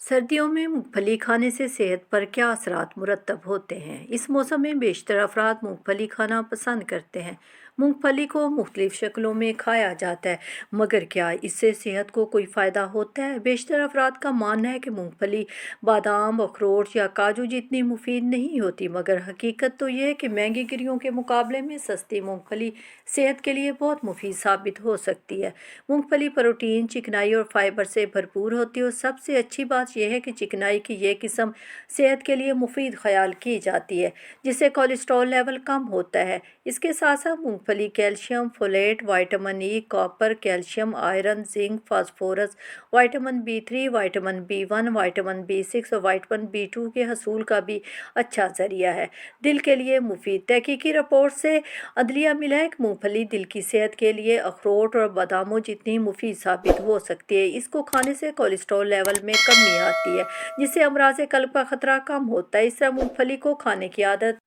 सर्दियों में मूंगफली खाने से सेहत पर क्या असरात मुरतब होते हैं? इस मौसम में बेशतर अफराद मूंगफली खाना पसंद करते हैं। मूंगफली को मुख्तलिफ शक्लों में खाया जाता है, मगर क्या इससे सेहत को कोई फ़ायदा होता है? बेशतर अफराद का मानना है कि मूंगफली बादाम, अखरोट या काजू जितनी मुफीद नहीं होती, मगर हकीकत तो यह है कि महंगी गिरियों के मुकाबले में सस्ती मूंगफली सेहत के लिए बहुत मुफीद साबित हो सकती है। मूंगफली प्रोटीन, चिकनाई और फाइबर से भरपूर होती है और सबसे अच्छी बात यह है कि चिकनाई की यह किस्म सेहत के लिए मुफीद ख्याल की जाती है, जिससे कोलेस्ट्रॉल लेवल कम होता है। इसके साथ साथ मूंगफली calcium, folate, vitamin E, copper, calcium, iron, zinc, phosphorus, vitamin B3, vitamin B1, vitamin B6 और विटामिन B2 के हसूल का भी अच्छा जरिया है। दिल के लिए मुफीद तहकीकी रिपोर्ट से अदलिया मिला है कि मूंगफली दिल की सेहत के लिए अखरोट और बादामों जितनी मुफीद साबित हो सकती है। इसको खाने से कोलेस्ट्रॉल लेवल में कमी आती है, जिससे अमराज कल्ब का खतरा कम होता है। इस तरह मूंगफली को खाने की आदत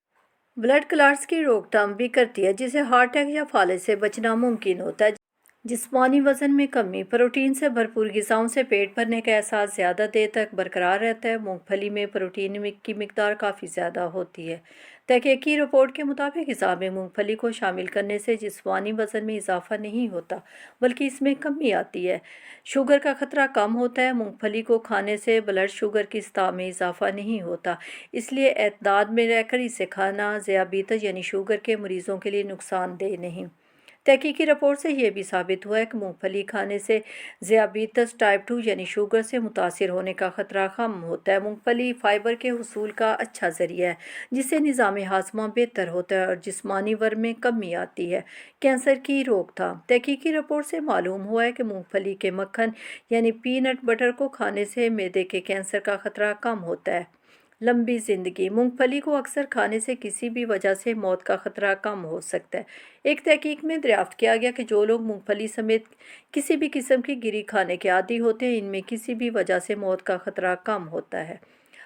ब्लड क्लॉट्स की रोकथाम भी करती है, जिससे हार्ट अटैक या फाले से बचना मुमकिन होता है। जिस्मानी वज़न में कमी, प्रोटीन से भरपूर ग़िज़ाओं से पेट भरने का एहसास ज़्यादा देर तक बरकरार रहता है। मूंगफली में प्रोटीन की मिकदार काफ़ी ज़्यादा होती है। तहकीकी रिपोर्ट के मुताबिक ग़िज़ा में मूंगफली को शामिल करने से जिस्मानी वज़न में इजाफा नहीं होता, बल्कि इसमें कमी आती है। शुगर का खतरा कम होता है। मूंगफली को खाने से ब्लड शुगर की सतह में इजाफा नहीं होता, इसलिए एतदाद में रहकर इसे खाना ज़ियाबीतस यानी शुगर के मरीज़ों के लिए नुकसानदेह नहीं। तहकीकी रिपोर्ट से यह भी साबित हुआ है कि मूंगफली खाने से ज़ियाबीतस टाइप 2 यानी शुगर से मुतासिर होने का खतरा कम होता है। मूंगफली फाइबर के हुसूल का अच्छा ज़रिया है, जिससे निज़ाम हाज़मा बेहतर होता है और जिस्मानी वर्म में कमी आती है। कैंसर की रोकथाम, तहकीकी रिपोर्ट से मालूम हुआ है कि मूंगफली के मक्खन यानी पीनट बटर को खाने से मैदे के कैंसर का खतरा कम होता है। लंबी ज़िंदगी, मूंगफली को अक्सर खाने से किसी भी वजह से मौत का खतरा कम हो सकता है। एक तहकीक में दरियाफ्त किया गया कि जो लोग मूंगफली समेत किसी भी किस्म की गिरी खाने के आदी होते हैं, इनमें किसी भी वजह से मौत का खतरा कम होता है।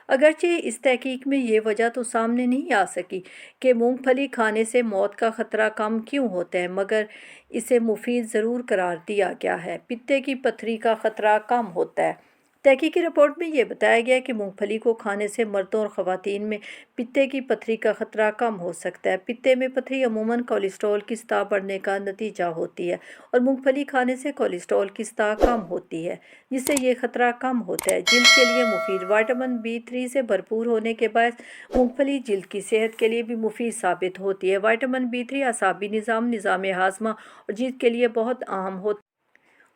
अगरचे इस तहकीक में ये वजह तो सामने नहीं आ सकी कि मूंगफली खाने से मौत का खतरा कम क्यों होता है, मगर इसे मुफीद ज़रूर करार दिया गया है। पित्ते की पथरी का खतरा कम होता है। तहकीकी रिपोर्ट में यह बताया गया कि मूंगफली को खाने से मर्दों और ख़वातीन में पित्ते की पथरी का खतरा कम हो सकता है। पित्ते में पथरी अमूमन कोलेस्ट्रॉल की सतह बढ़ने का नतीजा होती है और मूंगफली खाने से कोलेस्ट्रॉल की सतह कम होती है, जिससे ये खतरा कम होता है। जिल्द के लिए मुफीद, विटामिन B3 से भरपूर होने के बायस मूंगफली जिल्द की सेहत के लिए भी मुफीद साबित होती है। विटामिन B3 असाबी निज़ाम, निज़ाम हाज़मा और जिल्द के लिए बहुत अहम होता है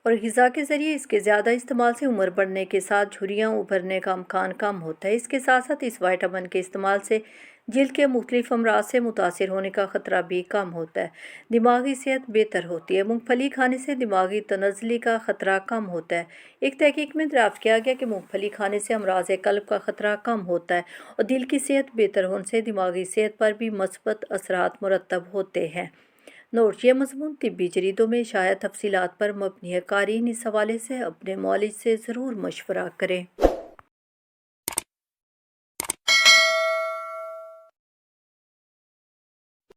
और ग़िज़ा के ज़रिए इसके ज़्यादा इस्तेमाल से उम्र बढ़ने के साथ झुर्रियाँ उभरने का इम्कान कम होता है। इसके साथ साथ इस विटामिन के इस्तेमाल से जिल्द के मुख्तलिफ अमराज से मुतासिर होने का खतरा भी कम होता है। दिमागी सेहत बेहतर होती है, मूंगफली खाने से दिमागी तनज़्ज़ुली का खतरा कम होता है। एक तहकीक में दरियाफ्त किया गया कि मूंगफली खाने से अमराज कल्ब का खतरा कम होता है और दिल की सेहत बेहतर होने से दिमागी सेहत पर भी मस्बत असरात मुरतब होते हैं। नोट: ये मज़मून तिब्बी जरीदों में शाया तफसीलात पर मबनी है। क़ारीन इस हवाले से अपने मौलिज से ज़रूर मशवरा करें।